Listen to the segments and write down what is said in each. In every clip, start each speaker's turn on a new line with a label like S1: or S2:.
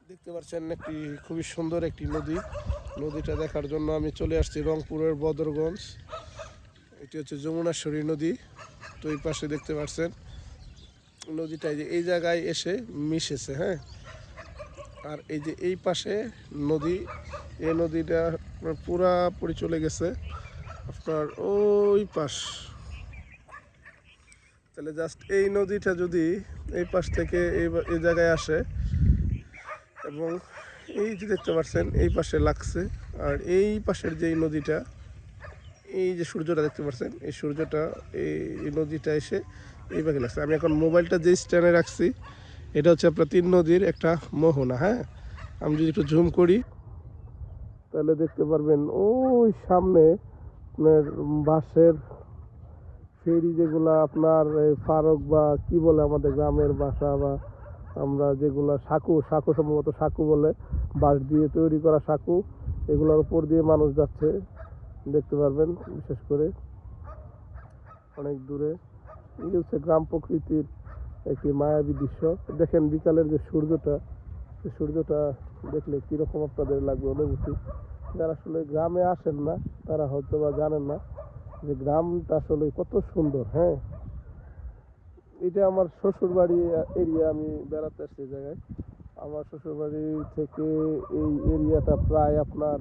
S1: দেখতে পাচ্ছেন একটি খুবই সুন্দর একটি নদী। নদীটা দেখার জন্য আমি চলে আসছি রংপুরের বদরগঞ্জ। এটি হচ্ছে যমুনাশ্বরী নদী। তো এই পাশে দেখতে পাচ্ছেন নদীটা যে এই জায়গায় এসে মিশেছে, হ্যাঁ। আর এই যে এই পাশে নদী, এই নদীটা পুরাপুরি চলে গেছে আপনার ওই পাশ। তাহলে জাস্ট এই নদীটা যদি এই পাশ থেকে এই জায়গায় আসে এবং এই যে দেখতে পাচ্ছেন এই পাশে লাগছে, আর এই পাশের যে নদীটা, এই যে সূর্যটা দেখতে পাচ্ছেন, এই সূর্যটা এই নদীটা এসে এই ভাগে লাগছে। আমি এখন মোবাইলটা যে স্ট্যান্ডে রাখছি, এটা হচ্ছে আপনার তিন নদীর একটা মোহনা, হ্যাঁ। আমি যদি একটু জুম করি তাহলে দেখতে পারবেন ওই সামনে আপনার বাঁশের ফেরি, যেগুলো আপনার ফারক বা কি বলে আমাদের গ্রামের ভাষা, বা আমরা যেগুলো সাঁকু সম্ভবত সাঁকু বলে, বাঁশ দিয়ে তৈরি করা সাঁকু, এগুলোর উপর দিয়ে মানুষ যাচ্ছে দেখতে পারবেন। বিশেষ করে অনেক দূরে এই হচ্ছে গ্রাম প্রকৃতির একটি মায়াবী দৃশ্য। দেখেন বিকালের যে সূর্যটা, সেই সূর্যটা দেখলে কীরকম আপনাদের লাগবে অনুভূতি। যারা আসলে গ্রামে আসেন না তারা হয়তো বা জানেন না যে গ্রামটা আসলে কত সুন্দর, হ্যাঁ। এটা আমার শ্বশুরবাড়ি এরিয়া, আমি বেড়াতে আসছি জায়গায়। আমার শ্বশুরবাড়ি থেকে এই এরিয়াটা প্রায় আপনার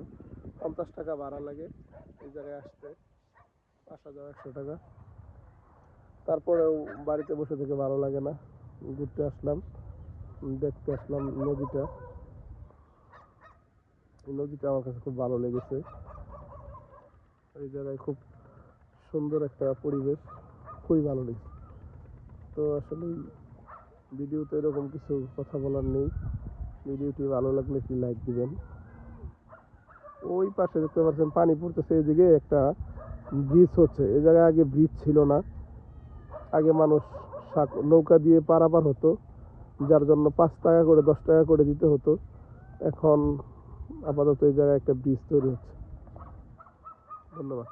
S1: 50 টাকা ভাড়া লাগে এই জায়গায় আসতে, আসা যাওয়া 100 টাকা। তারপরেও বাড়িতে বসে থেকে ভালো লাগে না, ঘুরতে আসলাম, দেখতে আসলাম নদীটা। এই নদীটা আমার কাছে খুব ভালো লেগেছে। এই জায়গায় খুব সুন্দর একটা পরিবেশ, খুবই ভালো লেগেছে। তো আসলে ভিডিওতে এরকম কিছু কথা বলার নেই। ভিডিওটি ভালো লাগলে কি লাইক দিবেন। ওই পাশে দেখতে পাচ্ছেন পানি পড়তেছে, এদিকে একটা ব্রিজ হচ্ছে। এই জায়গায় আগে ব্রিজ ছিল না, আগে মানুষ নৌকা দিয়ে পারাপার হতো, যার জন্য 5 টাকা করে 10 টাকা করে দিতে হতো। এখন আপাতত এই জায়গায় একটা ব্রিজ তৈরি হচ্ছে। ধন্যবাদ।